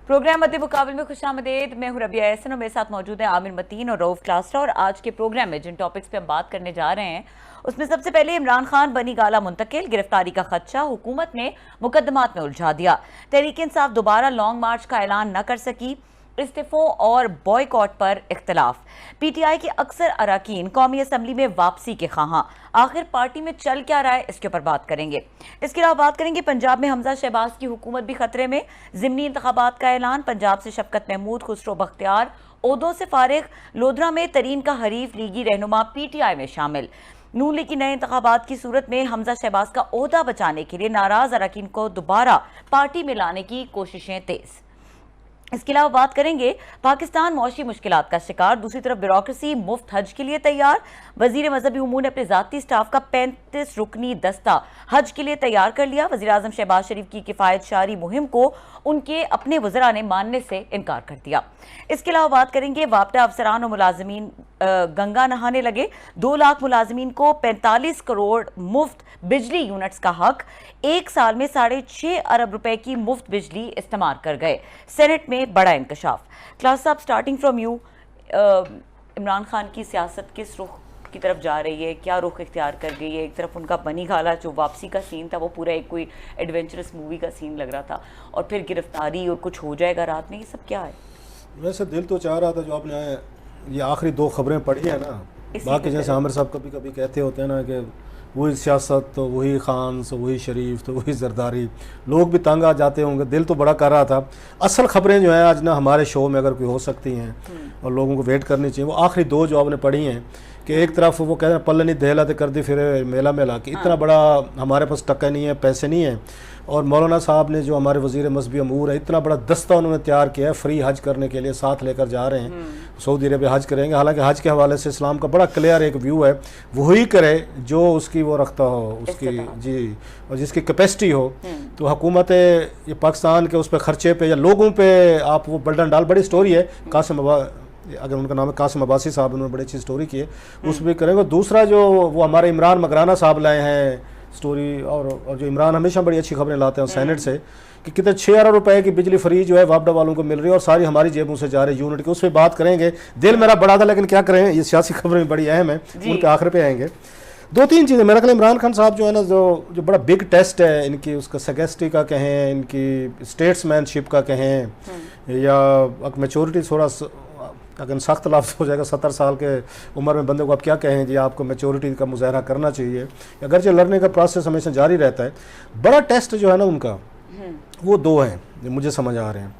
Programme मध्य मुकाबले में खुशामदीद। मैं हूं रबिया एहसन और मेरे साथ मौजूद है आमिर मतीन और रऊफ क्लास्टर। और आज के प्रोग्राम में जिन टॉपिक्स पे हम बात करने जा रहे हैं उसमें सबसे पहले इमरान खान बनी गाला मुंतकिल, गिरफ्तारी का खदशा, हुकूमत ने मुकदमात में उलझा दिया, तहरीक इंसाफ दोबारा लॉन्ग मार्च का ऐलान न कर सकी, इस्तीफों और बॉयकॉट पर इख्तलाफ, पीटीआई के अक्सर अराकीन कौमी असम्बली में वापसी के ख्वाहां, आखिर पार्टी में चल क्या रहा है, इसके ऊपर बात करेंगे। इसके अलावा बात करेंगे पंजाब में हमजा शहबाज की हुकूमत भी खतरे में, ज़िमनी इंतखाबात का ऐलान, पंजाब से शफकत महमूद, खुसरो बख्तियार ओहदों से फारिग, लोधरा में तरीन का हरीफ लीगी रहनुमा पीटीआई में शामिल, नून लीग की नए इंतखाबात की सूरत में हमजा शहबाज का ओहदा बचाने के लिए नाराज अरकान को दोबारा पार्टी में लाने की कोशिशें तेज। इसके अलावा बात करेंगे पाकिस्तान मौशी मुश्किलात का शिकार, दूसरी तरफ ब्यूरोक्रेसी मुफ्त हज के लिए तैयार, वजीर मजहबी उमूर ने अपने जाती स्टाफ का 35 रुकनी दस्ता हज के लिए तैयार कर लिया। वजीर आजम शहबाज शरीफ की किफायत शारी मुहिम को उनके अपने वज़रा ने मानने से इनकार कर दिया। इसके अलावा बात करेंगे वापडा अफसरान और मुलाजमीन गंगा नहाने लगे, 2 लाख मुलाजमीन को 45 करोड़ मुफ्त बिजली यूनिट्स का हक, एक साल में 6.5 अरब रुपए की मुफ्त बिजली इस्तेमाल कर गए, सेनेट में बड़ा इंकशाफ। क्लास साहब, starting from you, Imran Khan की सियासत किस रुख की तरफ जा रही है, क्या रुख इख्तियार कर गई है? एक तरफ उनका बनी गाला जो वापसी का सीन था वो पूरा एक कोई एडवेंचरस मूवी का सीन लग रहा था, और फिर गिरफ्तारी और कुछ हो जाएगा रात में, ये सब क्या है? वैसे दिल तो चाह रहा था जो आपने ये आखिरी 2 खबरें पढ़ी है ना, बाकी जैसे आमिर साहब कभी कभी कहते होते हैं ना कि वही सियासत तो वही खान तो वही शरीफ तो वही जरदारी, लोग भी तंग आ जाते होंगे। दिल तो बड़ा कर रहा था। असल खबरें जो हैं आज ना हमारे शो में अगर कोई हो सकती हैं और लोगों को वेट करनी चाहिए, वो आखिरी 2 जो आपने पढ़ी हैं कि एक तरफ वो कहते हैं पल्लनी दहलाते कर दी फिर मेला मेला, कि इतना बड़ा हमारे पास टक्का नहीं है, पैसे नहीं है, और मौलाना साहब ने जो हमारे वज़ीर मजहबी अमूर है इतना बड़ा दस्ता उन्होंने तैयार किया है, फ्री हज करने के लिए साथ लेकर जा रहे हैं, सऊदी अरबिया हज करेंगे। हालांकि हज के हवाले से इस्लाम का बड़ा क्लियर एक व्यू है, वही करे जो उसकी वो रखता हो, उसकी जी, और जिसकी कैपेसिटी हो। तो हुकूमत ये पाकिस्तान के उस पर खर्चे पे या लोगों पे आप वो बर्डन डाल, बड़ी स्टोरी है, अगर उनका नाम है कासिम अब्बासी साहब, उन्होंने बड़ी अच्छी स्टोरी की है, उस पर करेंगे। दूसरा जो वो हमारे इमरान मकराना साहब लाए हैं स्टोरी, और जो इमरान हमेशा बड़ी अच्छी खबरें लाते हैं सेनेट से, कि कितने 6 अरब रुपए की बिजली फ्री जो है वापडा वालों को मिल रही है और सारी हमारी जेबों से जा रही है यूनिट की, उस पर बात करेंगे। दिल मेरा बड़ा था लेकिन क्या करें, ये सियासी खबरें बड़ी अहम है, उनके आखिर पे आएंगे। 2-3 चीज़ें मेरा ख्याल इमरान खान साहब जो है ना, जो बड़ा बिग टेस्ट है इनकी, उसका सगेस्टी का कहें, इनकी स्टेट्समैनशिप का कहें, या मैच्योरिटी, थोड़ा अगर सख्त लफ्ज़ हो जाएगा 70 साल के उम्र में बंदे को आप क्या कहें जी, आपको मैच्योरिटी का मुजाहरा करना चाहिए, अगरचे लड़ने का प्रोसेस हमेशा जारी रहता है। बड़ा टेस्ट जो है ना उनका, वो 2 हैं जो मुझे समझ आ रहे हैं।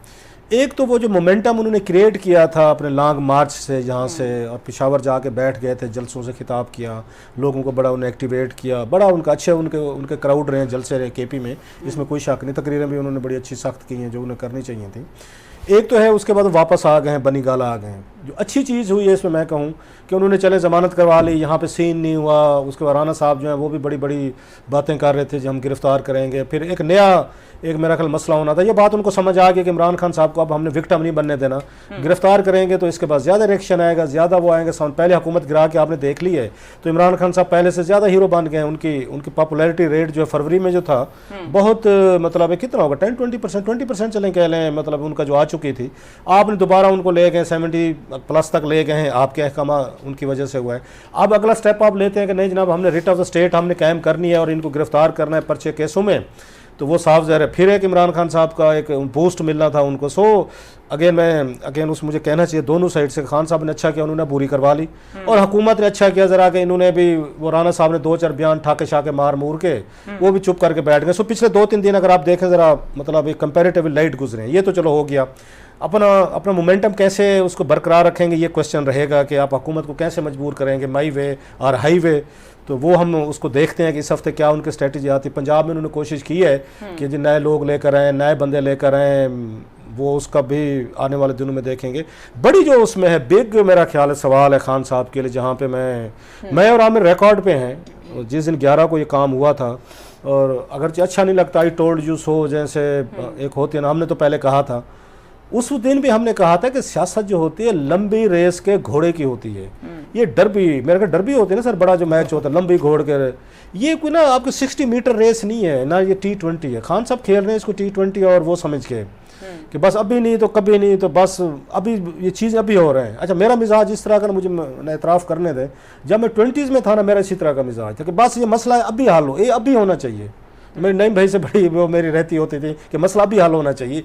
एक तो वो जो मोमेंटम उन्होंने क्रिएट किया था अपने लॉन्ग मार्च से यहाँ से, और पेशावर जाके बैठ गए थे, जलसों से खिताब किया, लोगों को बड़ा उन्हें एक्टिवेट किया, बड़ा उनका अच्छे उनके क्राउड रहे, जलसे रहे केपी में, इसमें कोई शक नहीं। तकरीरें भी उन्होंने बड़ी अच्छी सख्त की हैं जो उन्हें करनी चाहिए थी। एक तो है, उसके बाद वापस आ गए हैं, बनी गाला आ गए हैं। जो अच्छी चीज़ हुई है इसमें मैं कहूँ कि उन्होंने चले ज़मानत करवा ली, यहाँ पे सीन नहीं हुआ। उसके बाद राना साहब जो हैं वो भी बड़ी बड़ी बातें कर रहे थे जो हम गिरफ्तार करेंगे, फिर एक नया मेरा ख्याल मसला होना था। ये बात उनको समझ आ गई कि इमरान खान साहब को अब हमने विक्टिम नहीं बनने देना, गिरफ्तार करेंगे तो इसके बाद ज़्यादा रिएक्शन आएगा, ज़्यादा वो आएंगे। पहले हुकूमत गिरा के आपने देख ली है, तो इमरान खान साहब पहले से ज़्यादा हीरो बन गए। उनकी पॉपुलैरिटी रेट जो है फरवरी में जो था बहुत, मतलब कितना होगा, 20% चलें कह लें, मतलब उनका जो आ चुकी थी, आपने दोबारा उनको ले गए 70+ तक ले गए हैं, आपके अहकाम उनकी वजह से हुआ है। अब अगला स्टेप आप लेते हैं कि नहीं जनाब, हमने रिट ऑफ द स्टेट हमने कायम करनी है और इनको गिरफ्तार करना है पर्चे केसों में, तो वो साफ ज़ाहिर है फिर एक इमरान खान साहब का एक बूस्ट मिलना था उनको। सो अगेन मुझे कहना चाहिए दोनों साइड से, खान साहब ने अच्छा किया, उन्होंने बुरी करवा ली, और हुकूमत ने अच्छा किया ज़रा कि इन्होंने भी, वो राना साहब ने 2-4 बयान ठाके शाके मार मूर के वो भी चुप करके बैठ गए। सो पिछले 2-3 दिन अगर आप देखें ज़रा, मतलब एक कंपेरेटिवली लाइट गुजरे, ये तो चलो हो गया। अपना मोमेंटम कैसे उसको बरकरार रखेंगे, ये क्वेश्चन रहेगा कि आप हुकूमत को कैसे मजबूर करेंगे, माई वे और हाई वे। तो वो हम उसको देखते हैं कि इस हफ्ते क्या उनकी स्ट्रेटजी आती है। पंजाब में उन्होंने कोशिश की है कि जो नए लोग लेकर आए, नए बंदे लेकर आए, वो उसका भी आने वाले दिनों में देखेंगे। बड़ी जो उसमें है बिग, मेरा ख्याल है सवाल है खान साहब के लिए, जहाँ पे मैं और आमिर रिकॉर्ड पे हैं। जिस दिन 11 को ये काम हुआ था, और अगर अच्छा नहीं लगता, आई टोल्ड यू सो जैसे एक होती है ना, हमने तो पहले कहा था, उस दिन भी हमने कहा था कि सियासत जो होती है लंबी रेस के घोड़े की होती है। ये डरबी, मेरे ख्याल डरबी होती है ना सर, बड़ा जो मैच होता है लंबी घोड़ के, ये कोई ना आपकी 60 मीटर रेस नहीं है ना, ये T20 है। खान साहब खेल रहे हैं इसको T20 और वो समझ के, कि बस अभी नहीं तो कभी नहीं, तो बस अभी ये चीज़ अभी हो रहा है। अच्छा, मेरा मिजाज इस तरह का, मुझे एतराफ़ करने दे, जब मैं 20s में था ना, मेरा इसी तरह का मिजाज था कि बस ये मसला अभी हल हो, ये अभी होना चाहिए। तो मेरी नईम भाई से बड़ी वो मेरी रहती होती थी कि मसला अभी हल होना चाहिए।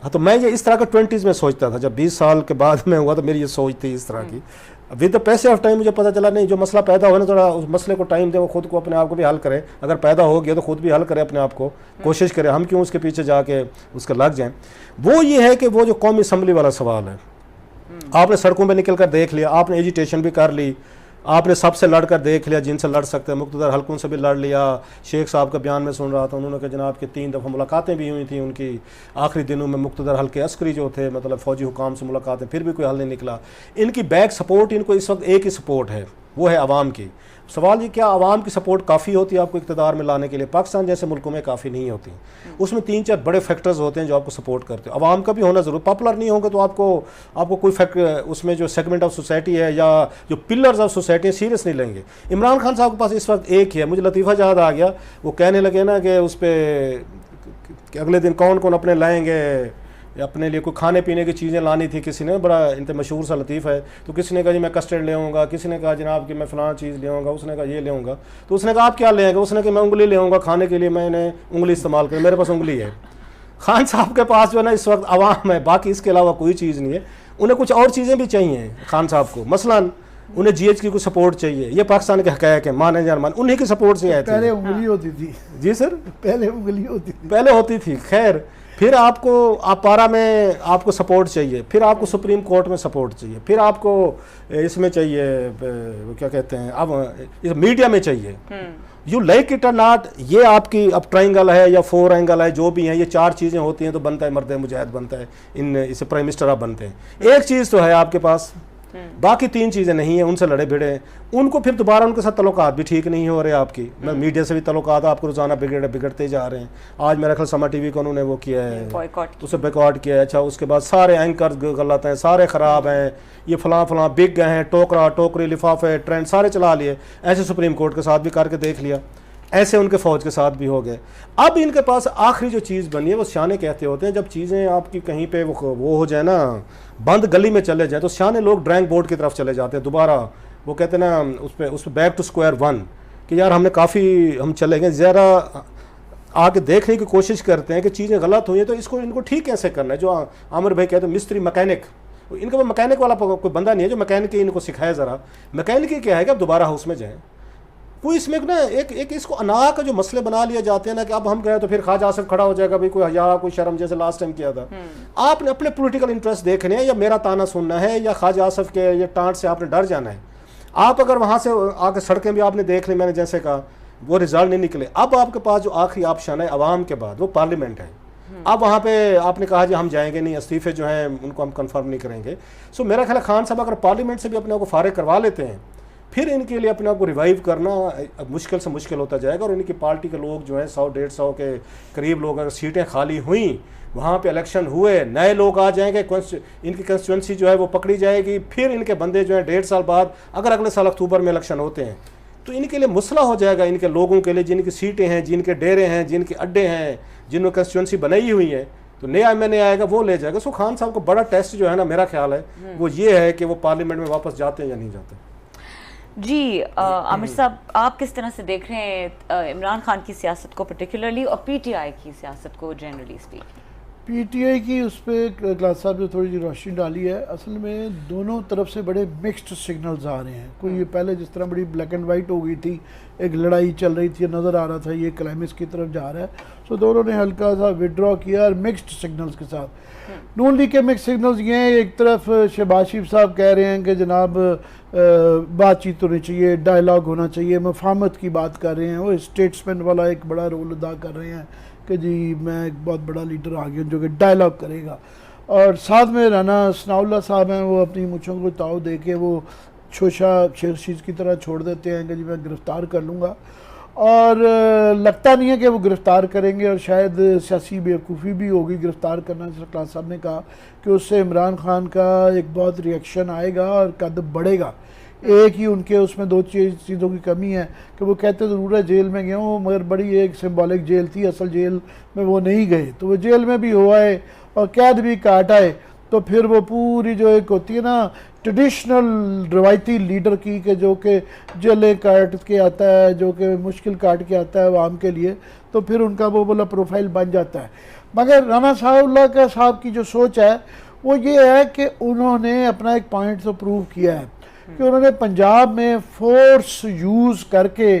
हाँ, तो मैं ये इस तरह का 20s में सोचता था। जब 20 साल के बाद में हुआ तो मेरी ये सोच थी इस तरह की। विद द पैसे ऑफ टाइम मुझे पता चला नहीं, जो मसला पैदा हो ना, थोड़ा उस मसले को टाइम दे, वो खुद को अपने आप को भी हल करे। अगर पैदा हो गया तो खुद भी हल करे अपने आप को, कोशिश करे, हम क्यों उसके पीछे जाके उसके लग जाएं। वो ये है कि वो जो कौमी असम्बली वाला सवाल है, आपने सड़कों पर निकल कर देख लिया, आपने एजिटेशन भी कर ली, आपने सबसे लड़ कर देख लिया जिनसे लड़ सकते हैं, मुख्तदर हलकों से भी लड़ लिया। शेख साहब का बयान में सुन रहा था, उन्होंने कहा जनाब कि 3 दफ़ा मुलाकातें भी हुई थी उनकी आखिरी दिनों में, मुख्तदर हल्के अस्करी जो थे, मतलब फ़ौजी हुकाम से मुलाकातें, फिर भी कोई हल नहीं निकला। इनकी बैक सपोर्ट, इनको इस वक्त एक ही सपोर्ट है, वो है आवाम की। सवाल ये, क्या आवाम की सपोर्ट काफ़ी होती है आपको इक़्तिदार में लाने के लिए? पाकिस्तान जैसे मुल्कों में काफ़ी नहीं होती। उसमें 3-4 बड़े फैक्टर्स होते हैं जो आपको सपोर्ट करते हैं। आवाम का भी होना ज़रूर, पॉपुलर नहीं होगा तो आपको कोई उसमें जो सेगमेंट ऑफ सोसाइटी है या जो पिलर्स ऑफ सोसाइटी है सीरियस नहीं लेंगे। इमरान खान साहब के पास इस वक्त एक ही है, मुझे लतीफ़ा याद आ गया, वो कहने लगे ना कि उस पर अगले दिन कौन कौन अपने लाएंगे, अपने लिए कोई खाने पीने की चीज़ें लानी थी किसी ने, बड़ा इंतहा मशहूर सा लतीफ़ है। तो किसी ने कहा जी मैं कस्टर्ड ले आऊँगा, किसी ने कहा जनाब कि मैं फ़लाँ चीज़ ले आऊँगा, उसने कहा ये ले आऊँगा। तो उसने कहा आप क्या ले आएंगे? उसने कहा मैं उंगली ले आऊँगा खाने के लिए, मैंने उंगली इस्तेमाल करी, मेरे पास उंगली है। खान साहब के पास जो है ना इस वक्त आवाम है, बाकी इसके अलावा कोई चीज़ नहीं है। उन्हें कुछ और चीज़ें भी चाहिए खान साहब को, मसलन उन्हें GH की कुछ सपोर्ट चाहिए। ये पाकिस्तान के हक़ायक़ है, माने जान मान, उन्हीं की सपोर्ट से आए थे। पहले उंगली होती थी जी सर, पहले उंगली होती थी, पहले होती थी। खैर, फिर आपको पारा में आपको सपोर्ट चाहिए, फिर आपको सुप्रीम कोर्ट में सपोर्ट चाहिए, फिर आपको इसमें चाहिए, क्या कहते हैं, अब इस मीडिया में चाहिए। यू लाइक इट और नॉट, ये आपकी अब ट्रायंगल है या 4 एंगल है, जो भी है, ये 4 चीज़ें होती हैं तो बनता है मर्द मुजाहिद बनता है, इसे प्राइम मिनिस्टर आप बनते हैं। एक चीज़ तो है आपके पास, बाकी 3 चीज़ें नहीं है, उनसे लड़े भिड़े उनको, फिर दोबारा उनके साथ तल्लुकात भी ठीक नहीं हो रहे आपकी। मैं मीडिया से भी तल्लुकात आपको रोज़ाना बिगड़ते जा रहे हैं। आज मेरा ख्याल समा TV को उन्होंने वो किया है, उसे बॉयकॉट किया है। अच्छा, उसके बाद सारे एंकर गलत हैं, सारे ख़राब हैं, ये फलां बिक गए हैं, टोकरा टोकरी लिफाफे ट्रेंड सारे चला लिए। ऐसे सुप्रीम कोर्ट के साथ भी करके देख लिया, ऐसे उनके फ़ौज के साथ भी हो गए। अब इनके पास आखिरी जो चीज़ बनी है, वो सियाने कहते होते हैं, जब चीज़ें आपकी कहीं पे वो हो जाए ना, बंद गली में चले जाए, तो सियाने लोग ड्राइंग बोर्ड की तरफ चले जाते हैं दोबारा। वो कहते हैं ना उस पर बैक टू स्क्वायर वन, कि यार हमने काफ़ी हम चले गए, ज़रा आके देखने की कोशिश करते हैं कि चीज़ें गलत हुई हैं तो इनको ठीक कैसे करना है। जो आमिर भाई कहते हैं मिस्त्री मैकेनिक, इनके पास मैकेनिक वाला कोई बंदा नहीं है जो मैकेनिक इनको सिखाए। ज़रा मैकेनिक क्या है कि अब दोबारा हाउस में जाएँ। कोई इसमें ना एक इसको अना का जो मसले बना लिए जाते हैं ना, कि अब हम गए तो फिर ख्वाजा आसिफ खड़ा हो जाएगा, भाई कोई हया कोई शर्म, जैसे लास्ट टाइम किया था। आपने अपने पॉलिटिकल इंटरेस्ट देखने हैं, या मेरा ताना सुनना है, या ख्वाजा आसिफ के ये टांट से आपने डर जाना है। आप अगर वहाँ से आके सड़कें भी आपने देख ली, मैंने जैसे कहा, वो रिजल्ट नहीं निकले। अब आपके पास जो आखिरी ऑप्शन है आवाम के बाद, वो पार्लियामेंट है। अब वहाँ पे आपने कहा जी हम जाएंगे नहीं, इस्तीफे जो हैं उनको हम कंफर्म नहीं करेंगे। सो मेरा ख्याल खान साहब अगर पार्लियामेंट से भी अपने को फारिग करवा लेते हैं, फिर इनके लिए अपने आप को रिवाइव करना मुश्किल से मुश्किल होता जाएगा। और इनकी पार्टी के लोग जो हैं 100-150 के करीब लोग, अगर सीटें खाली हुई, वहाँ पे इलेक्शन हुए, नए लोग आ जाएंगे, इनकी कंस्टिट्यूंसी जो है वो पकड़ी जाएगी, फिर इनके बंदे जो हैं 1.5 साल बाद, अगर अगले साल अक्टूबर में इलेक्शन होते हैं, तो इनके लिए मसला हो जाएगा। इनके लोगों के लिए जिनकी सीटें हैं, जिनके डेरे हैं, जिनके अड्डे हैं, जिनमें कंस्टिट्यूंसी बनाई हुई है, तो नया MNA आएगा वो ले जाएगा। सो खान साहब को बड़ा टेस्ट जो है ना, मेरा ख्याल है वो ये है कि वो पार्लियामेंट में वापस जाते हैं या नहीं जाते। जी आमिर साहब, आप किस तरह से देख रहे हैं इमरान खान की सियासत को पर्टिकुलरली, और PTI की सियासत को जनरली स्पीकिंग? PTI की उस पर क्लास साहब ने थोड़ी सी रोशनी डाली है। असल में दोनों तरफ से बड़े मिक्स्ड सिग्नल्स आ रहे हैं। कोई ये पहले जिस तरह बड़ी ब्लैक एंड वाइट हो गई थी, एक लड़ाई चल रही थी, नज़र आ रहा था ये क्लाइमेक्स की तरफ जा रहा है। सो दोनों ने हल्का सा विड्रॉ किया, और मिक्स्ड सिग्नल्स के साथ। नून लीग के मिक्स सिग्नल्स ये हैं, एक तरफ शहबाज शरीफ साहब कह रहे हैं कि जनाब बातचीत होनी चाहिए, डायलॉग होना चाहिए, मफाहमत की बात कर रहे हैं, वो स्टेट्समैन वाला एक बड़ा रोल अदा कर रहे हैं कि जी मैं एक बहुत बड़ा लीडर आ गया जो कि डायलॉग करेगा। और साथ में राना सनाउल्लाह साहब हैं, वो अपनी मुँछों को ताव दे के वो शोशा शेरशीज की तरह छोड़ देते हैं कि जी मैं गिरफ़्तार कर लूँगा, और लगता नहीं है कि वो गिरफ़्तार करेंगे। और शायद सियासी बेवकूफ़ी भी होगी गिरफ़्तार करना। जैसे क्लास साहब ने कहा कि उससे इमरान खान का एक बहुत रिएक्शन आएगा और कद बढ़ेगा। एक ही उनके उसमें दो चीज़ों की कमी है कि वो कहते ज़रूर है जेल में गए हूँ, मगर बड़ी एक सिंबॉलिक जेल थी, असल जेल में वो नहीं गए। तो वो जेल में भी हो आए और कैद भी काट आए, तो फिर वो पूरी जो एक होती है ना ट्रेडिशनल रवायती लीडर की कि जो कि जेलें काट के आता है, जो कि मुश्किल काट के आता है आवाम के लिए, तो फिर उनका वो बोला प्रोफाइल बन जाता है। मगर राना साहब साहब की जो सोच है वो ये है कि उन्होंने अपना एक पॉइंट तो प्रूव किया है कि उन्होंने पंजाब में फोर्स यूज़ करके,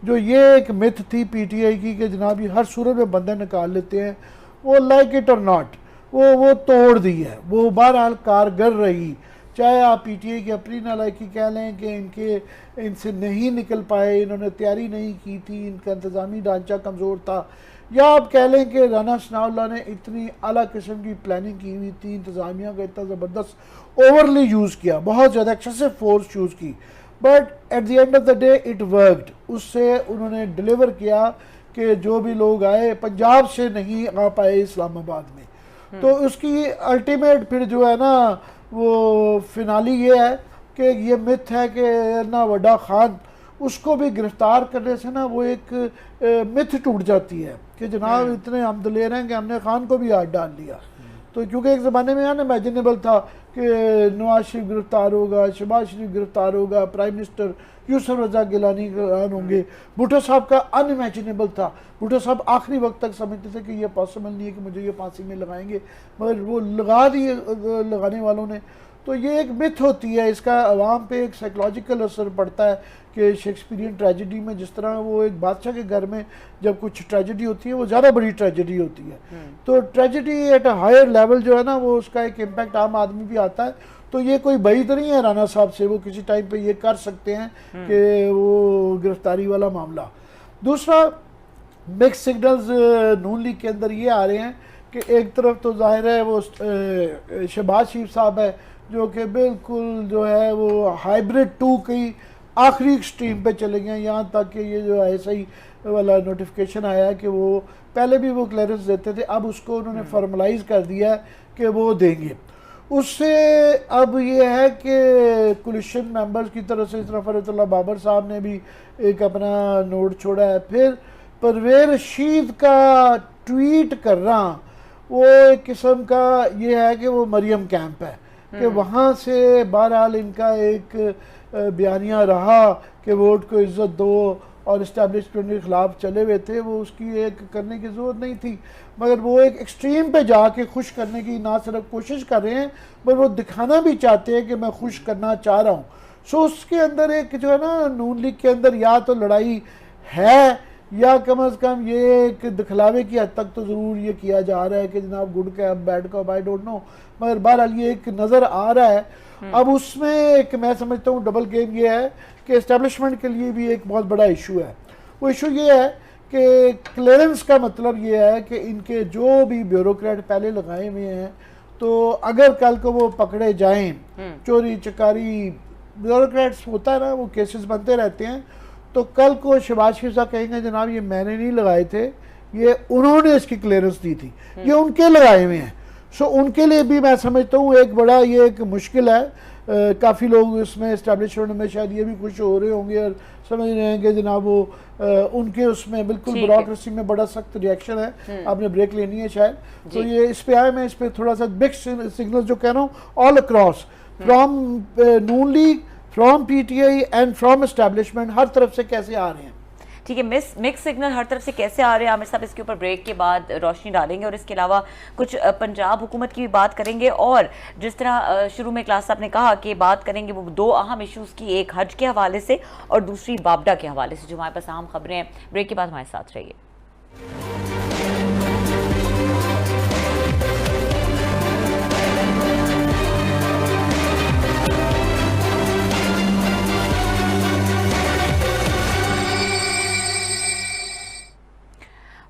जो ये एक मिथ थी पीटीआई की कि जनाब ये हर सूरत में बंदे निकाल लेते हैं, वो लाइक इट और नॉट वो तोड़ दी है। वो बहरहाल कारगर रही, चाहे आप पीटीआई की अपनी नालायकी कह लें कि इनसे नहीं निकल पाए, इन्होंने तैयारी नहीं की थी, इनका इंतज़ामी ढांचा कमज़ोर था, या आप कह लें कि राना सनाउल्लाह ने इतनी आला किस्म की प्लानिंग की हुई थी, इंतज़ामिया का इतना ज़बरदस्त ओवरली यूज़ किया, बहुत ज़्यादा एक्सेसिव फोर्स यूज़ की, but at the end of the day it worked. उससे उन्होंने डिलीवर किया कि जो भी लोग आए पंजाब से नहीं आ पाए इस्लामाबाद में, तो उसकी अल्टीमेट फिर जो है ना वो फिनाली ये है कि ये मिथ है कि ना वड्डा खान, उसको भी गिरफ्तार करने से ना वो एक मिथ टूट जाती है कि जनाब इतने हम दलेर हैं कि हमने खान को भी हाथ डाल लिया। तो क्योंकि एक ज़माने में अनइमेजिनेबल था कि नवाज शरीफ गिरफ्तार होगा, शहबाज शरीफ गिरफ्तार होगा, प्राइम मिनिस्टर यूसुफ रज़ा गिलानी होंगे, भुट्टो साहब का अनइमेजिनेबल था। भुट्टो साहब आखिरी वक्त तक समझते थे कि ये पॉसिबल नहीं है कि मुझे ये फांसी में लगाएंगे, मगर वो लगा दिए लगाने वालों ने। तो ये एक मिथ होती है, इसका अवाम पे एक साइकोलॉजिकल असर पड़ता है कि शेक्सपियरियन ट्रेजेडी में जिस तरह वो एक बादशाह के घर में जब कुछ ट्रेजेडी होती है वो ज़्यादा बड़ी ट्रेजेडी होती है, तो tragedy at a higher level जो है ना वो उसका एक इम्पैक्ट आम आदमी भी आता है। तो ये कोई बईद नहीं है राना साहब से, वो किसी टाइम पे ये कर सकते हैं कि वो गिरफ्तारी वाला मामला। दूसरा, मिक्स सिग्नल्स नून लीग के अंदर ये आ रहे हैं कि एक तरफ तो जाहिर है वो शहबाज शरीफ साहब है जो कि बिल्कुल जो है वो हाइब्रिड 2 की आखिरी एक्सट्रीम पे चले गए, यहाँ तक कि ये जो ऐसा वाला नोटिफिकेशन आया है कि वो पहले भी वो क्लियरेंस देते थे, अब उसको उन्होंने फॉर्मलाइज कर दिया है कि वो देंगे। उससे अब ये है कि कोलिशन मेंबर्स की तरफ से इस तरह फरीदुल्लाह बाबर साहब ने भी एक अपना नोट छोड़ा है। फिर परवेज़ रशीद का ट्वीट करना वो एक किस्म का ये है कि वो मरियम कैंप है कि वहाँ से बहरहाल इनका एक बयानिया रहा कि वोट को इज़्ज़त दो और इस्टेब्लिशमेंट के ख़िलाफ़ चले हुए थे, वो उसकी एक करने की ज़रूरत नहीं थी, मगर वो एक एक्सट्रीम पे जाके खुश करने की ना सिर्फ कोशिश कर रहे हैं मगर वो दिखाना भी चाहते हैं कि मैं खुश करना चाह रहा हूँ। सो उसके अंदर एक जो है ना नून लीग के अंदर या तो लड़ाई है या कम अज़ कम ये एक दिखलावे की हद तक तो ज़रूर ये किया जा रहा है कि जनाब good cup bad cup I don't know, मगर बहरहाल ये एक नज़र आ रहा है। अब उसमें एक मैं समझता हूँ डबल गेम ये है कि इस्टेब्लिशमेंट के लिए भी एक बहुत बड़ा इशू है। वो इशू ये है कि क्लियरेंस का मतलब ये है कि इनके जो भी ब्यूरोक्रेट पहले लगाए हुए हैं, तो अगर कल को वो पकड़े जाएं, चोरी चकारी ब्यूरोक्रेट्स होता है ना, वो केसेस बनते रहते हैं, तो कल को शहबाज शरीफ साहब कहेंगे जनाब ये मैंने नहीं लगाए थे, ये उन्होंने इसकी क्लियरेंस दी थी, ये उनके लगाए हुए हैं। सो उनके लिए भी मैं समझता हूँ एक बड़ा ये एक मुश्किल है। काफ़ी लोग इसमें इस्टेब्लिशमेंट में शायद ये भी खुश हो रहे होंगे और समझ रहे हैं कि जनाब वो उनके उसमें बिल्कुल ब्यूरोक्रेसी में बड़ा सख्त रिएक्शन है। आपने ब्रेक लेनी है शायद, तो ये इस पे आए, मैं इस पे थोड़ा सा बिग सिग्नल जो कह रहा हूँ all across from Noon league, from PTI and from establishment, हर तरफ से कैसे आ रहे हैं। ठीक है, मिक्स सिग्नल हर तरफ से कैसे आ रहे हैं आमिर साहब, इसके ऊपर ब्रेक के बाद रोशनी डालेंगे और इसके अलावा कुछ पंजाब हुकूमत की भी बात करेंगे और जिस तरह शुरू में क्लास साहब ने कहा कि बात करेंगे वो दो अहम इश्यूज़ की, एक हज के हवाले से और दूसरी बाबडा के हवाले से, जो हमारे पास अहम खबरें हैं। ब्रेक के बाद हमारे साथ रहिए।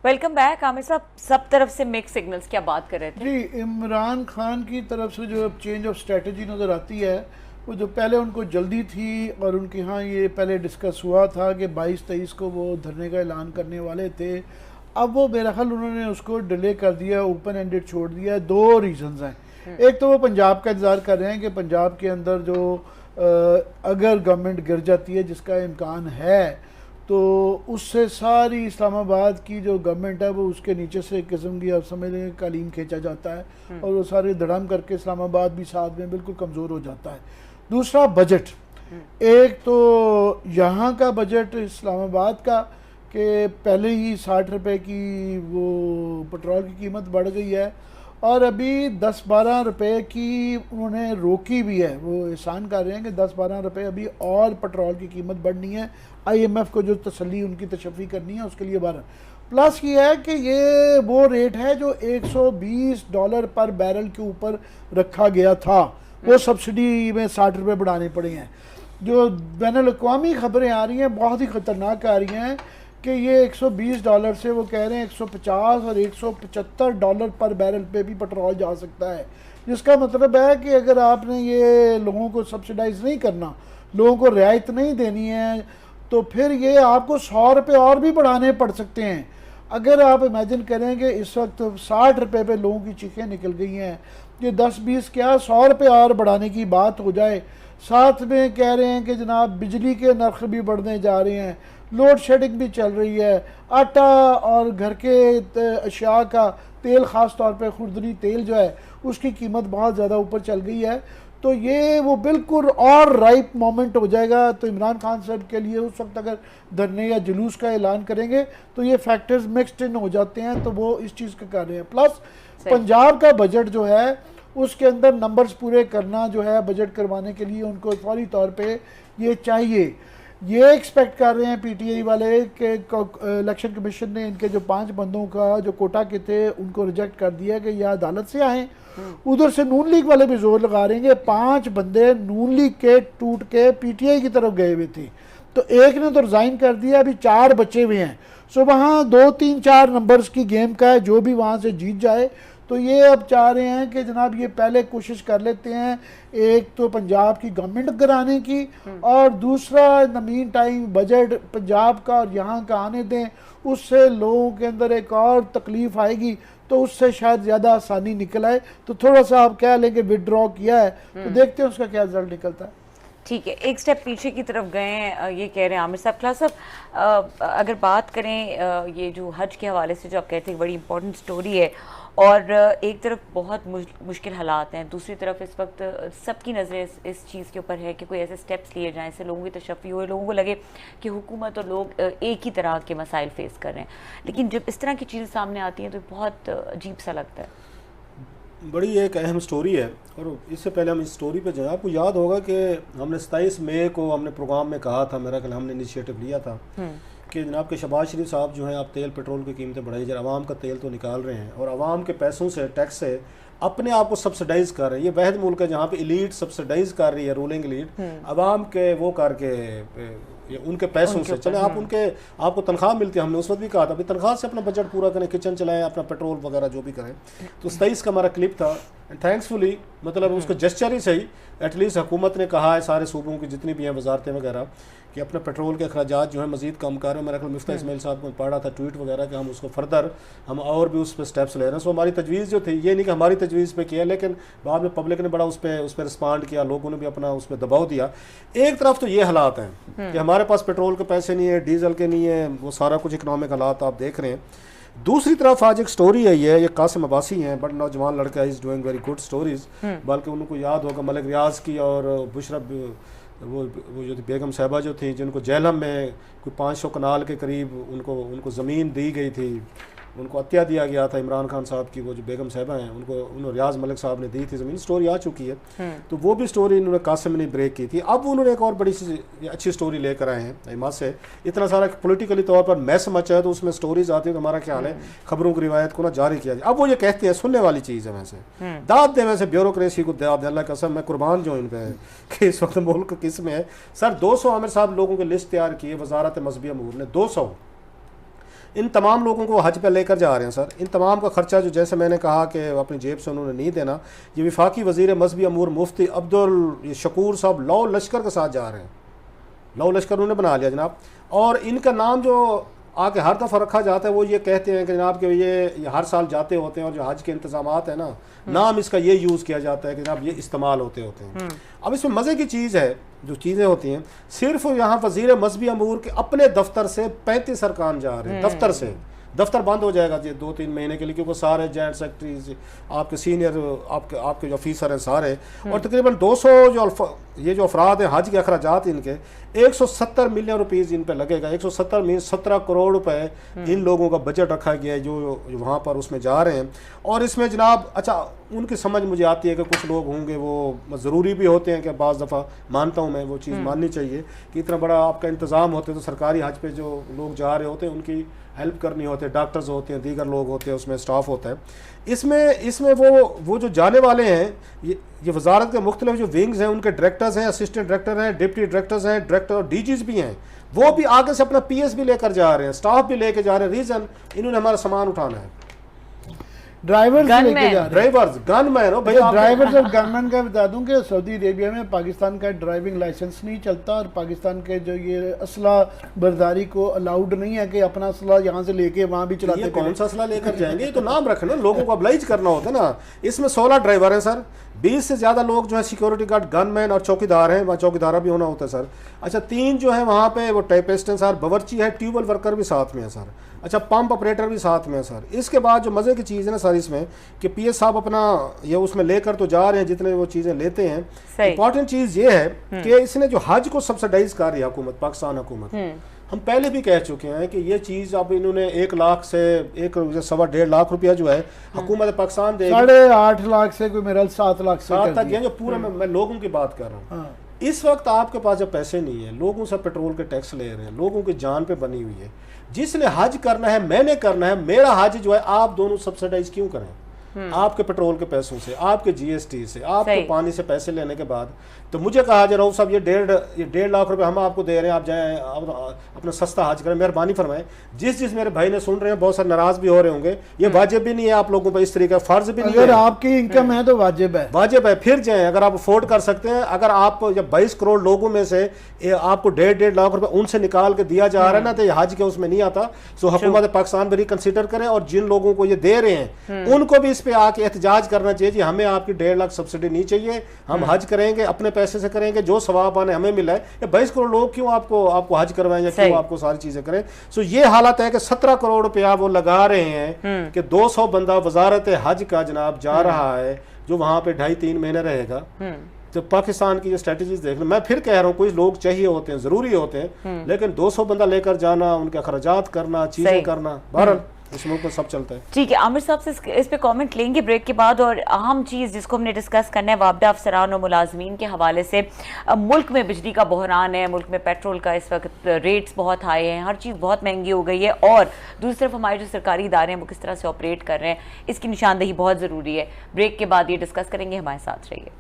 Welcome back. आमिर साहब, सब तरफ से मिक्स सिग्नल्स क्या बात कर रहे थे? जी, इमरान खान की तरफ से जो चेंज ऑफ स्ट्रेटजी नज़र आती है, वो जो पहले उनको जल्दी थी और उनके यहाँ ये पहले डिस्कस हुआ था कि 22-23 को वो धरने का ऐलान करने वाले थे, अब वो मेरा ख्याल उन्होंने उसको डिले कर दिया, ओपन एंडेड छोड़ दिया है। दो रीज़न्स हैं। एक तो वो पंजाब का इंतज़ार कर रहे हैं कि पंजाब के अंदर जो अगर गवर्नमेंट गिर जाती है, जिसका इम्कान है, तो उससे सारी इस्लामाबाद की जो गवर्नमेंट है वो उसके नीचे से एक किस्म की आप समझ लेंगे कालीन खींचा जाता है और वो सारे धड़म करके इस्लामाबाद भी साथ में बिल्कुल कमज़ोर हो जाता है। दूसरा बजट, एक तो यहाँ का बजट इस्लामाबाद का कि पहले ही 60 रुपए की वो पेट्रोल की कीमत बढ़ गई है और अभी 10-12 रुपए की उन्होंने रोकी भी है, वो एहसान कर रहे हैं कि 10-12 रुपए अभी और पेट्रोल की कीमत बढ़नी है। IMF को जो तसल्ली उनकी तशफ़ी करनी है उसके लिए 12 प्लस ये है कि ये वो रेट है जो $120 पर बैरल के ऊपर रखा गया था, वो सब्सिडी में 60 रुपये बढ़ाने पड़े हैं। जो बैनुल-अक़वामी खबरें आ रही हैं बहुत ही ख़तरनाक आ रही हैं कि ये $120 से वो कह रहे हैं 150 और $175 पर बैरल पे भी पेट्रोल जा सकता है, जिसका मतलब है कि अगर आपने ये लोगों को सब्सिडाइज़ नहीं करना, लोगों को रियायत नहीं देनी है, तो फिर ये आपको 100 रुपये और भी बढ़ाने पड़ सकते हैं। अगर आप इमेजिन करें कि इस वक्त 60 रुपये पे लोगों की चीखें निकल गई हैं, ये 10-20 क्या 100 रुपये और बढ़ाने की बात हो जाए। साथ में कह रहे हैं कि जनाब बिजली के नर्ख भी बढ़ने जा रहे हैं, लोड शेडिंग भी चल रही है, आटा और घर के अशिया का तेल, ख़ास तौर पे खुर्दनी तेल जो है उसकी कीमत बहुत ज़्यादा ऊपर चल गई है। तो ये वो बिल्कुल और राइप मोमेंट हो जाएगा। तो इमरान खान साहब के लिए उस वक्त अगर धरने या जुलूस का ऐलान करेंगे तो ये फैक्टर्स मिक्सड इन हो जाते हैं, तो वो इस चीज़ का कर रहे हैं। प्लस पंजाब का बजट जो है उसके अंदर नंबर्स पूरे करना जो है, बजट करवाने के लिए उनको फौरी तौर पे ये चाहिए। ये एक्सपेक्ट कर रहे हैं PTI वाले कि इलेक्शन कमीशन ने इनके जो 5 बंदों का जो कोटा के थे उनको रिजेक्ट कर दिया कि यह अदालत से आए। उधर से नून लीग वाले भी जोर लगा रहे हैं कि 5 बंदे नून लीग के टूट के PTI की तरफ गए हुए थे, तो एक ने तो रिज़ाइन कर दिया, अभी 4 बचे हुए हैं। सो वहाँ 2-3-4 नंबर्स की गेम का है, जो भी वहाँ से जीत जाए। तो ये अब चाह रहे हैं कि जनाब ये पहले कोशिश कर लेते हैं, एक तो पंजाब की गवर्नमेंट कराने की, और दूसरा in the mean time budget Punjab का और यहाँ का आने दें, उससे लोगों के अंदर एक और तकलीफ़ आएगी तो उससे शायद ज़्यादा आसानी निकल आए। तो थोड़ा सा आप कह लें कि विड्रॉ किया है, तो देखते हैं उसका क्या रिजल्ट निकलता है। ठीक है, एक स्टेप पीछे की तरफ गए हैं, ये कह रहे हैं आमिर साहब। क्लास साहब, अगर बात करें ये जो हज के हवाले से जो आप कहते हैं बड़ी इंपॉर्टेंट स्टोरी है, और एक तरफ बहुत मुश्किल हालात हैं, दूसरी तरफ इस वक्त सबकी नज़रें इस चीज़ के ऊपर है कि कोई ऐसे स्टेप्स लिए जाएं, इससे लोगों की तशफ़ी हो, लोगों को लगे कि हुकूमत और लोग एक ही तरह के मसाइल फेस कर रहे हैं। लेकिन जब इस तरह की चीज़ें सामने आती हैं तो बहुत अजीब सा लगता है। बड़ी एक अहम स्टोरी है, और इससे पहले हम इस स्टोरी पे जाएं, आपको याद होगा कि हमने 27 मई को हमने प्रोग्राम में कहा था, मेरा ख्याल हमने इनिशिएटिव लिया था कि जनाब के शहबाज शरीफ साहब जो हैं आप तेल पेट्रोल की कीमतें बढ़ाई जा रहे हैं, आवाम का तेल तो निकाल रहे हैं और आवाम के पैसों से, टैक्स से अपने आप को सब्सिडाइज कर रहे हैं। ये वहद मुल्क है जहाँ पे इलीट सब्सिडाइज कर रही है, रूलिंग इलीट आवाम के वो करके उनके पैसों से। चले आप उनके आपको तनख्वाह मिलती है, हमने उस वक्त भी कहा था अभी तनख्वाह से अपना बजट पूरा करें, किचन चलाएं, अपना पेट्रोल वगैरह जो भी करें। तो 27 का हमारा क्लिप था, एंड थैंक्सफुली मतलब उसको जेस्चर ही सही, एटलीस्ट हुकूमत ने कहा है सारे सूबों की जितनी भी हैं वजारतें वगैरह कि अपने पेट्रोल के अखराजात जो है मजीद कम कर रहे हैं। मेरा ख्याल मुफ्ती इस्माइल साहब को पढ़ा था ट्वीट वगैरह कि हम उसको फर्दर हम और भी उस पर स्टेप्स ले रहे हैं। सो हमारी तजवीज़ जो थी, ये नहीं कि हमारी तजवीज़ पे किया, लेकिन बाद में पब्लिक ने बड़ा उस पर रिस्पॉन्ड किया, लोगों ने भी अपना उस पर दबाव दिया। एक तरफ तो ये हालात हैं कि हमारे पास पेट्रोल के पैसे नहीं है, डीजल के नहीं है, वो सारा कुछ इकनॉमिक हालात आप देख रहे हैं। दूसरी तरफ आज एक स्टोरी है, ये कासिम अब्बासी हैं, बड़ा नौजवान लड़का, is doing very good stories. बल्कि उनको याद होगा मलिक रियाज की और बुशरा वो जो बेगम साहबा जो थी, जिनको जेलम में कोई 500 कनाल के करीब उनको ज़मीन दी गई थी, उनको हत्या दिया गया था इमरान खान साहब की। वो जो बेगम साहबा हैं उन्होंने रियाज मलिक साहब ने दी थी ज़मीन, स्टोरी आ चुकी है। तो वो भी स्टोरी इन्होंने कासिम ने ब्रेक की थी। अब उन्होंने एक और बड़ी अच्छी स्टोरी लेकर आए हैं हिमात से। इतना सारा पोलिटिकली तौर पर मैस मचा है, तो उसमें स्टोरीज आती है, तो हमारा ख्याल है खबरों की रिवायत को ना जारी किया जाए। अब वो ये कहते हैं, सुनने वाली चीज़ है, वैसे दाद दे, वैसे ब्यूरोक्रेसी को दाद, अल्लाह कसम मैं कुर्बान जो इन पर कि इस वक्त मुल्क किस में है। सर 200 आमिर साहब लोगों की लिस्ट तैयार की है वजारत मजहबी अमूर ने, 200 इन तमाम लोगों को हज पे लेकर जा रहे हैं। सर इन तमाम का खर्चा जो जैसे मैंने कहा कि अपनी जेब से उन्होंने नहीं देना, ये विफाकी वज़ीर मजहबी अमूर मुफ्ती अब्दुल शकूर साहब लौ लश्कर के साथ जा रहे हैं। लौ लश्कर उन्होंने बना लिया जनाब, और इनका नाम जो आके हर दफ़ा रखा जाता है, वो ये कहते हैं कि जनाब कि ये हर साल जाते होते हैं और जो हज के इंतजामात है ना, नाम इसका ये यूज़ किया जाता है कि जनाब ये इस्तेमाल होते हैं। अब इसमें मज़े की चीज़ है, जो चीज़ें होती हैं, सिर्फ यहाँ वज़ीर मजहबी अमूर के अपने दफ्तर से 35 अरकान जा रहे हैं, दफ्तर से। दफ्तर बंद हो जाएगा जी 2-3 महीने के लिए, क्योंकि सारे जॉइंट सेक्रेटरीज, आपके सीनियर, आपके जो ऑफिसर हैं सारे, और तकरीबन 200 ये जो अफराद हैं, हज के अखराजात इनके 170 मिलियन रुपीज़ इन पे लगेगा। 170 मीन 17 करोड़ रुपए इन लोगों का बजट रखा गया है जो वहाँ पर उसमें जा रहे हैं। और इसमें जनाब अच्छा उनकी समझ मुझे आती है कि कुछ लोग होंगे वो ज़रूरी भी होते हैं कि बाज़ दफ़ा मानता हूँ मैं, वो चीज़ माननी चाहिए कि इतना बड़ा आपका इंतज़ाम होते तो सरकारी हज पे जो लोग जा रहे होते हैं उनकी हेल्प करनी होती है, डॉक्टर्स होते हैं, दीगर लोग होते हैं, उसमें स्टाफ होता है। इसमें वो जो जाने वाले हैं, ये वजारत के मुख्तलिफ जो विंग्स हैं, उनके डायरेक्टर्स हैं, असिस्टेंट डायरेक्टर हैं, डिप्टी डायरेक्टर्स हैं, डायरेक्टर और डीजीज भी हैं, वो भी आगे से अपना पीएस भी लेकर जा रहे हैं, स्टाफ भी लेकर जा रहे हैं। रीज़न इन्होंने हमारा सामान उठाना है। ड्राइवर्स लेके जा रहे हैं, ड्राइवर्स गनमैन हो भाई। ड्राइवर्स और गनमैन का बता दूं कि सऊदी अरेबिया में पाकिस्तान का ड्राइविंग लाइसेंस नहीं चलता, और पाकिस्तान के जो ये असला बर्दारी को अलाउड नहीं है कि अपना असला यहाँ से लेके वहाँ भी चलाते। कौन सा असला लेकर जाएंगे, ये तो नाम रखना, लोगों को अब्लाइज करना होता है ना। इसमें 16 ड्राइवर हैं सर, 20 से ज़्यादा लोग जो है सिक्योरिटी गार्ड, गनमैन और चौकीदार हैं, वहाँ चौकीदारा भी होना होता है सर। अच्छा 3 जो है वहाँ पे वो टाइपिस्ट हैं सर, बावर्ची है, ट्यूबवेल वर्कर भी साथ में है सर। अच्छा पंप ऑपरेटर भी साथ में है सर। इसके बाद जो मज़े की चीज़ है ना सर इसमें कि पीएस साहब अपना ये उसमें लेकर तो जा रहे हैं जितने वो चीज़ें लेते हैं। इंपॉर्टेंट चीज़ ये है कि इसने जो हज को सब्सिडाइज कर रही है हुकूमत, पाकिस्तान हुकूमत, हम पहले भी कह चुके हैं कि ये चीज़ अब इन्होंने 1 लाख से 1.25 लाख रुपया जो है हुकूमत पाकिस्तान देगी, 8.5 लाख से कोई मेरा 7 लाख से 7 तक, जो पूरा मैं लोगों की बात कर रहा हूँ। इस वक्त आपके पास जब पैसे नहीं है, लोगों से पेट्रोल के टैक्स ले रहे हैं, लोगों की जान पे बनी हुई है। जिसने हज करना है, मैंने करना है, मेरा हज जो है आप दोनों सब्सिडाइज क्यों करें? आपके पेट्रोल के पैसों से, आपके जीएसटी से, आपके पानी से पैसे लेने के बाद तो मुझे कहा जा रहा हूँ साहब ये 1.5 लाख रुपए हम आपको दे रहे हैं, आप जाएं अपना सस्ता हज करें, मेहरबानी फरमाएं। जिस मेरे भाई ने सुन रहे हैं, बहुत सारे नाराज भी हो रहे होंगे, ये वाजिब भी नहीं है आप लोगों पर, इस तरीके फर्ज भी नहीं है। अगर आपकी इनकम है तो वाजिब है, वाजिब है, फिर जाएं अगर आप अफोर्ड कर सकते हैं। अगर आप जब 22 करोड़ लोगों में से आपको 1.5 लाख रुपए उनसे निकाल के दिया जा रहा है ना, तो ये हज के उसमें नहीं आता। सो हुकूमत पाकिस्तान भी रिकंसिडर करें, और जिन लोगों को ये दे रहे हैं उनको भी इस पे आके एहतजाज करना चाहिए जी हमें आपकी 1.5 लाख सब्सिडी नहीं चाहिए, हम हज करेंगे, अपने पैसे से करेंगे, जो सवाब आने हमें मिला है। ये 22 करोड़ लोग क्यों आपको हज करवाएं या क्यों आपको सारी चीजें करें? सो ये हालत है कि 17 करोड़ रुपया वो लगा रहे हैं कि 200 बंदा वजारत हज का जनाब जा रहा है, जो वहां पे 2.5-3 महीने रहेगा। तो पाकिस्तान की जो स्ट्रेटजीज देख लो, मैं फिर कह रहा हूँ कुछ लोग चाहिए होते हैं, जरूरी होते हैं, लेकिन 200 बंदा लेकर जाना, उनके अखराजात करना, चीजें करना, बहरहाल इस मुल्क में सब चलता है। ठीक है, आमिर साहब से इस पे कमेंट लेंगे ब्रेक के बाद। और अहम चीज़ जिसको हमने डिस्कस करना है वापडा अफसरान और मुलाजमीन के हवाले से, मुल्क में बिजली का बहरान है, मुल्क में पेट्रोल का इस वक्त रेट्स बहुत हाई हैं, हर चीज़ बहुत महंगी हो गई है, और दूसरी तरफ हमारे जो सरकारी इदारे हैं वो किस तरह से ऑपरेट कर रहे हैं, इसकी निशानदेही बहुत ज़रूरी है। ब्रेक के बाद ये डिस्कस करेंगे, हमारे साथ रहिए।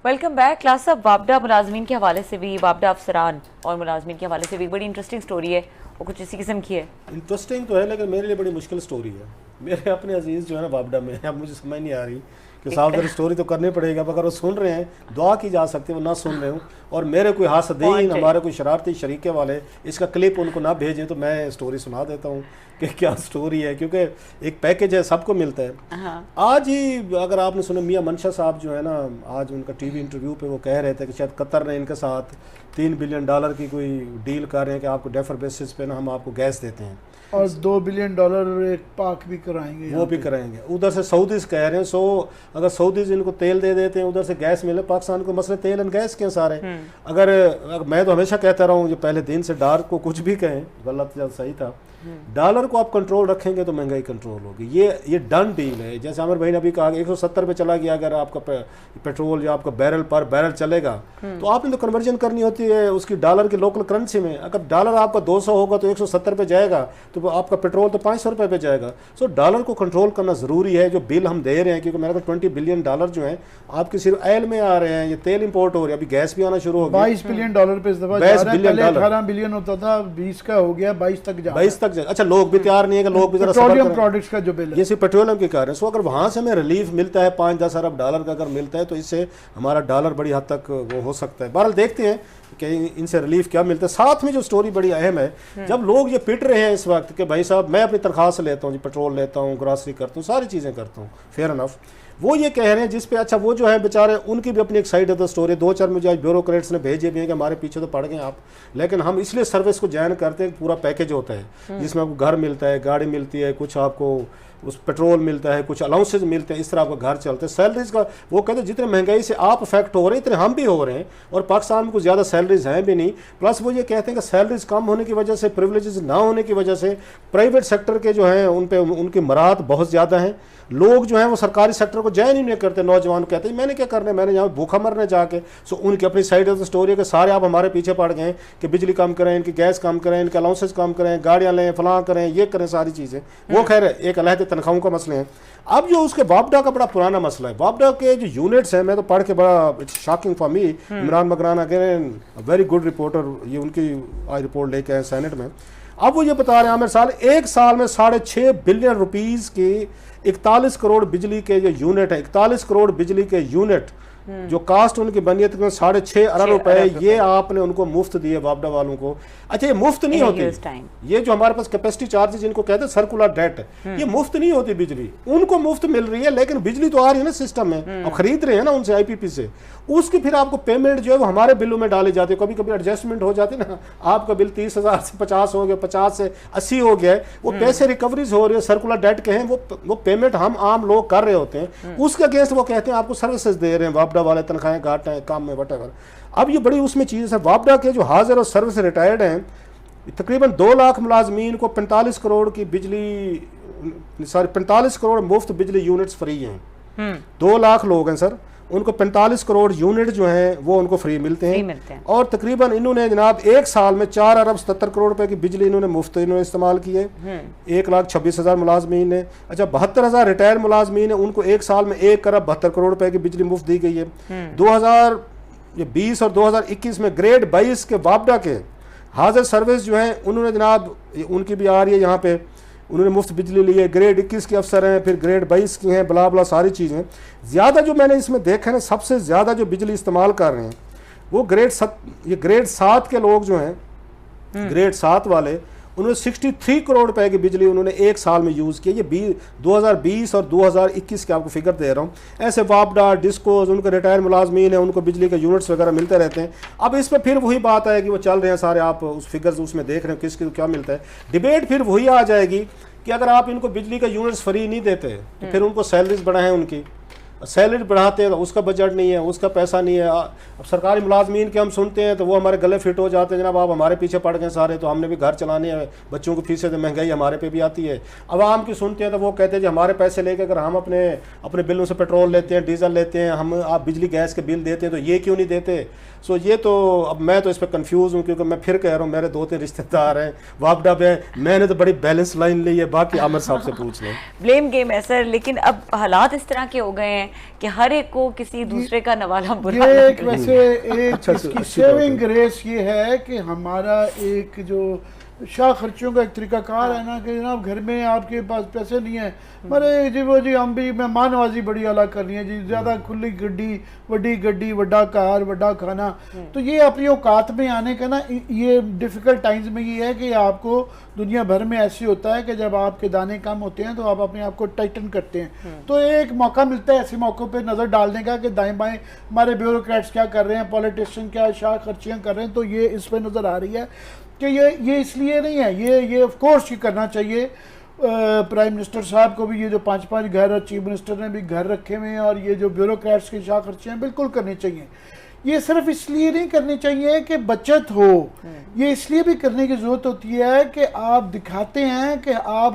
Welcome back. क्लास ऑफ वापडा मुलाजमीन के हवाले से भी, वापडा अफसरान और मुलाजमीन के हवाले से भी बड़ी इंटरेस्टिंग स्टोरी है, और कुछ इसी किस्म की है। इंटरेस्टिंग तो है, लेकिन मेरे लिए बड़ी मुश्किल स्टोरी है। मेरे अपने अजीज़ जो है ना वापडा में, अब मुझे समझ नहीं आ रही कि साहब जरा स्टोरी तो करनी पड़ेगा, अगर वो सुन रहे हैं दुआ की जा सकती है, वो ना सुन रहे हूँ, और मेरे कोई हासदीन, हमारे कोई शरारती शरीके वाले इसका क्लिप उनको ना भेजें तो मैं स्टोरी सुना देता हूँ कि क्या स्टोरी है, क्योंकि एक पैकेज है, सबको मिलता है। आज ही अगर आपने सुना, मियां मनशा साहब जो है ना, आज उनका टीवी इंटरव्यू पे वो कह रहे थे कि शायद कतर ने इनके साथ $3 बिलियन की कोई डील कर रहे हैं कि आपको डेफर बेसिस पे ना हम आपको गैस देते हैं, और $2 बिलियन एक पाक भी कराएंगे, वो भी कराएंगे। उधर से सऊदीज कह रहे हैं, सो अगर सऊदीज इनको तेल दे देते हैं, उधर से गैस मिले, पाकिस्तान को मसले तेल एंड गैस के सारे। अगर मैं तो हमेशा कहता रहा हूँ, जो पहले दिन से डॉलर को कुछ भी कहें, गलत या सही था, डॉलर को आप कंट्रोल रखेंगे तो महंगाई कंट्रोल होगी। ये डन डील है। जैसे आमिर भाई ने अभी कहा 170 पे चला गया, अगर आपका पेट्रोल या आपका बैरल पर बैरल चलेगा तो आपने तो कन्वर्जन करनी होती है होती है उसकी डॉलर की लोकल करेंसी में। अगर डॉलर आपका 200 होगा तो 170 पे जाएगा, तो आपका पेट्रोल तो 500 रुपये पे जाएगा। सो डॉलर को कंट्रोल करना ज़रूरी है। जो बिल हम दे रहे हैं, क्योंकि मेरा तो $20 बिलियन जो है आपके सिर्फ ऑयल में आ रहे हैं, ये तेल इंपोर्ट हो रहे हैं, अभी गैस भी आना शुरू हो गया। $22 बिलियन पे इस दफा जा रहा है, पहले 18 बिलियन होता था, 20 का हो गया, 22 तक जा रहा है। 22 तक जाएगा। अच्छा, लोग भी तैयार नहीं है कि लोग भी जरा पेट्रोलियम प्रोडक्ट्स का जो बिल है, ये सिर्फ पेट्रोलियम के कारण। सो अगर वहाँ से हमें रिलीफ मिलता है $5-10 अरब डॉलर का अगर मिलता है, तो इससे हमारा डॉलर बड़ी हद तक वो हो सकता है। बहरहाल देखते हैं कि इनसे रिलीफ क्या मिलता है। साथ में जो स्टोरी बड़ी अहम है, जब लोग ये पिट रहे हैं इस वक्त कि भाई साहब मैं अपनी तनख्वाह से लेता हूँ जी, पेट्रोल लेता हूँ, ग्रॉसरी करता हूँ, सारी चीज़ें करता हूँ, फेयर इनफ, वो ये कह रहे हैं जिस पे अच्छा वो जो है बेचारे उनकी भी अपनी एक साइड है तो स्टोरी। 2-4 मुझे आज ब्यूरोक्रेट्स ने भेजे भी हैं कि हमारे पीछे तो पड़ गए आप, लेकिन हम इसलिए सर्विस को ज्वाइन करते हैं। पूरा पैकेज होता है जिसमें आपको घर मिलता है, गाड़ी मिलती है, कुछ आपको उस पेट्रोल मिलता है, कुछ अलाउंसेज मिलते हैं, इस तरह आपका घर चलते हैं। सैलरीज का वो कहते हैं जितने महंगाई से आप अफेक्ट हो रहे हैं इतने हम भी हो रहे हैं, और पाकिस्तान में कुछ ज़्यादा सैलरीज हैं भी नहीं। प्लस वो ये कहते हैं कि सैलरीज कम होने की वजह से, प्रिविलेजेस ना होने की वजह से प्राइवेट सेक्टर के जो हैं उन पे उनकी मराहत बहुत ज़्यादा हैं। लोग जो हैं वो सरकारी सेक्टर को ज्वाइन ही नहीं करते। नौजवान कहते हैं मैंने क्या करना है, मैंने यहाँ भूखा मरने जाके। सो उनकी अपनी साइड ऑफ द स्टोरी है कि सारे आप हमारे पीछे पड़ गए हैं कि बिजली कम करें, इनकी गैस कम करें, इनके अलाउंसेस कम करें, गाड़ियाँ लें, फलां करें, ये करें, सारी चीज़ें। वो खैर एक अलग तनख्वाहों का मसले हैं। अब जो उसके वापडा का बड़ा पुराना मसला है, वापडा के जो यूनिट्स हैं, मैं तो पढ़ के बड़ा it's shocking for me. Imran Makran again very good reporter, ये उनकी आज रिपोर्ट लेके आए सेनेट में। अब वो ये बता रहे हैं आमिर साल एक साल में 6.5 बिलियन रुपीस के 41 करोड़ बिजली के जो यूनिट है, 41 करोड़ बिजली के यूनिट जो कास्ट उनकी बनी है 6.5 अरब रुपए, ये आपने उनको मुफ्त दिए वापडा वालों को। अच्छा, ये मुफ्त नहीं होती, ये जो हमारे पास कैपेसिटी चार्जेस जिनको कहते हैं सर्कुलर डेट, ये मुफ्त नहीं होती बिजली, उनको मुफ्त मिल रही है, लेकिन बिजली तो आ रही है ना सिस्टम में, अब खरीद रहे हैं ना उनसे आईपीपी से, उसकी फिर आपको पेमेंट जो है वो हमारे बिलों में डाली जाती है। कभी कभी एडजस्टमेंट हो जाती है ना, आपका बिल 30,000 से 50 हो गया, 50 से 80 हो गया है, वो पैसे रिकवरीज हो रही है, सर्कुलर डेट के हैं, वो पेमेंट हम आम लोग कर रहे होते हैं, उसके अगेंस्ट वो कहते हैं आपको सर्विसेज दे रहे हैं वापडा वाले, तनख्वाहें काट रहे हैं, काम में वटेवर। अब ये बड़ी उसमें चीज़ है, वापडा के जो हाजिर और सर्विस रिटायर्ड हैं, तकरीबन 2 लाख मुलाजमीन को 45 करोड़ की बिजली, सॉरी 45 करोड़ मुफ्त बिजली यूनिट्स फ्री हैं। 2 लाख लोग हैं सर, उनको 45 करोड़ यूनिट जो हैं वो उनको फ्री मिलते हैं। और तकरीबन इन्होंने जनाब एक साल में 4 अरब 77 करोड़ रुपए की बिजली इन्होंने मुफ्त इन्होंने इस्तेमाल की है। 1,26,000 मुलाजमीन है। अच्छा, 72,000 रिटायर मुलाजमीन है, उनको एक साल में 1 अरब 72 करोड़ रुपए की बिजली मुफ्त दी गई है। 2020 और 2021 में ग्रेड 22 के वापडा के हाजिर सर्विस जो है उन्होंने जनाब, उनकी भी आ रही है यहाँ पे, उन्होंने मुफ्त बिजली ली है। ग्रेड 21 के अफसर हैं, फिर ग्रेड 22 की हैं, बला बला सारी चीज़ें। ज़्यादा जो मैंने इसमें देखा है ना, सबसे ज़्यादा जो बिजली इस्तेमाल कर रहे हैं वो ग्रेड 7 के लोग जो हैं, ग्रेड 7 वाले, उन्होंने 63 करोड़ रुपए की बिजली उन्होंने एक साल में यूज़ की। ये 2020 और 2021 के आपको फिगर दे रहा हूँ। ऐसे वापडा, डिस्कोज, उनके रिटायर मुलाजमीन है, उनको बिजली के यूनिट्स वगैरह मिलते रहते हैं। अब इस पर फिर वही बात है कि वो चल रहे हैं सारे, आप उस फिगर्स उसमें देख रहे हैं किसको क्या मिलता है। डिबेट फिर वही आ जाएगी कि अगर आप इनको बिजली का यूनिट्स फ्री नहीं देते तो फिर उनको सैलरीज बढ़ाएं, उनकी सैलरी बढ़ाते हैं तो उसका बजट नहीं है, उसका पैसा नहीं है। अब सरकारी मुलाजमीन के हम सुनते हैं तो वो हमारे गले फिट हो जाते हैं, जनाब आप हमारे पीछे पड़ गए सारे, तो हमने भी घर चलाने हैं, बच्चों की फीसें तो महंगाई हमारे पे भी आती है। आवाम की सुनते हैं तो वो कहते हैं जी हमारे पैसे लेकर अगर हम अपने बिलों से पेट्रोल लेते हैं, डीजल लेते हैं, हम आप बिजली गैस के बिल देते हैं तो ये क्यों नहीं देते। सो ये तो अब मैं तो इस पर कंफ्यूज हूँ, क्योंकि मैं फिर कह रहा हूँ मेरे 2-3 रिश्तेदार हैं वापडा पे, मैंने तो बड़ी बैलेंस लाइन ली है, बाकी आमिर साहब से पूछ लें। ब्लेम गेम है सर, लेकिन अब हालात इस तरह के हो गए हैं कि हर एक को किसी दूसरे का नवाला बुरा ये एक वैसे एक इसकी सेविंग ग्रेस ये है कि हमारा एक जो शाह खर्चों का एक तरीकाकार है ना कि जनाब घर में आपके पास पैसे नहीं है, मरे जी वो जी हम भी मेहमान नवाजी बड़ी अला करनी है जी, ज़्यादा खुली गड्डी वड्डा कार वड्डा खाना, तो ये अपनी औकात में आने का ना, ये डिफ़िकल्ट टाइम्स में ये है कि आपको दुनिया भर में ऐसे होता है कि जब आपके दाने कम होते हैं तो आप अपने आप को टाइटन करते हैं। तो एक मौका मिलता है ऐसे मौक़ों पे नज़र डालने का कि दाएं बाएं हमारे ब्यूरोक्रेट्स क्या कर रहे हैं, पॉलिटिशियन क्या शाह खर्चियाँ कर रहे हैं, तो ये इस पर नज़र आ रही है कि ये इसलिए नहीं है, ये ऑफ कोर्स ये करना चाहिए। प्राइम मिनिस्टर साहब को भी ये जो 5-5 घर, चीफ मिनिस्टर ने भी घर रखे हुए हैं, और ये जो ब्यूरोक्रेट्स की शाह खर्चियाँ बिल्कुल करनी चाहिए। ये सिर्फ इसलिए नहीं करनी चाहिए कि बचत हो, ये इसलिए भी करने की ज़रूरत होती है कि आप दिखाते हैं कि आप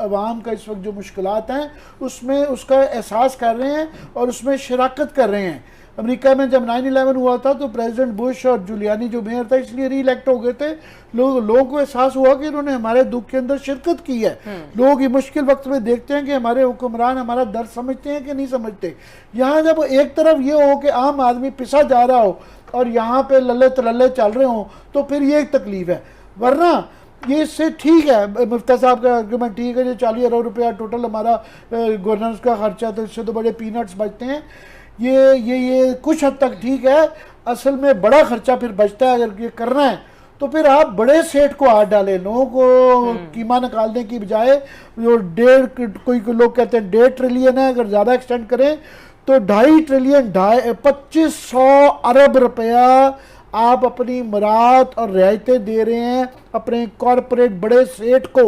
अवाम का इस वक्त जो मुश्किलात हैं उसमें उसका एहसास कर रहे हैं और उसमें शराकत कर रहे हैं। अमेरिका में जब 9/11 हुआ था तो प्रेसिडेंट बुश और जुलियानी जो मेयर था इसलिए री इलेक्ट हो गए थे। लोगों को एहसास हुआ कि इन्होंने हमारे दुख के अंदर शिरकत की है। लोग ये मुश्किल वक्त में देखते हैं कि हमारे हुक्मरान हमारा दर्द समझते हैं कि नहीं समझते। यहाँ जब एक तरफ ये हो कि आम आदमी पिसा जा रहा हो और यहाँ पे लल्ले तलल्ले चल रहे हो तो फिर ये एक तकलीफ है। वरना ये इससे ठीक है, मुफ्ती साहब का आर्गूमेंट ठीक है, जो 40 अरब रुपया टोटल हमारा गवर्नेंस का खर्चा, तो इससे तो बड़े पीनट्स बचते हैं। ये कुछ हद तक ठीक है। असल में बड़ा खर्चा फिर बचता है। अगर ये करना है तो फिर आप बड़े सेट को हाथ डालें, लोगों को कीमा निकालने की बजाय जो कोई लोग कहते हैं 1.5 ट्रिलियन है, अगर ज़्यादा एक्सटेंड करें तो 2.5 ट्रिलियन 2500 अरब रुपया आप अपनी मराहत और रियायतें दे रहे हैं अपने कॉरपोरेट बड़े सेठ को,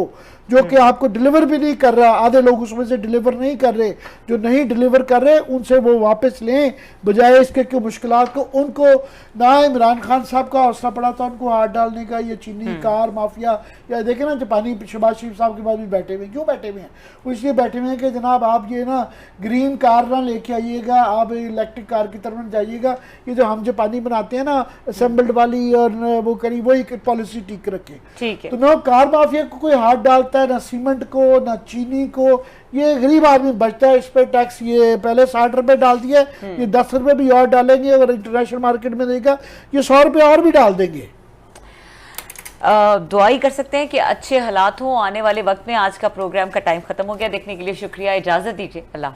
जो कि आपको डिलीवर भी नहीं कर रहा। आधे लोग उसमें से डिलीवर नहीं कर रहे, जो नहीं डिलीवर कर रहे उनसे वो वापस लें, बजाय इसके कि मुश्किलात को उनको ना इमरान खान साहब का हौसला पड़ा था उनको हाथ डालने का। ये चीनी कार माफिया, या देखें ना जापानी शहबाज शरीफ साहब के बाद भी बैठे हुए हैं। क्यों बैठे हुए हैं? वो इसलिए बैठे हुए हैं कि जनाब आप ये ना ग्रीन कार ना लेके आइएगा, आप इलेक्ट्रिक कार की तरफ जाइएगा। ये जो हम जापानी बनाते हैं ना असेंबल्ड वाली, और वो करीब वही पॉलिसी ठीक रखें। ठीक है। तो ना कार माफिया को कोई हाथ डालता है, ना सीमेंट को, ना चीनी को। ये गरीब आदमी बचता है इस पे टैक्स। ये पहले 60 रुपए डाल दिया, ये 10 रुपए भी और डालेंगे। अगर इंटरनेशनल मार्केट में देगा ये 100 रुपए और भी डाल देंगे। दुआ ही कर सकते हैं कि अच्छे हालात हों आने वाले वक्त में। आज का प्रोग्राम का टाइम खत्म हो गया। देखने के लिए शुक्रिया, इजाजत दीजिए। अल्लाह।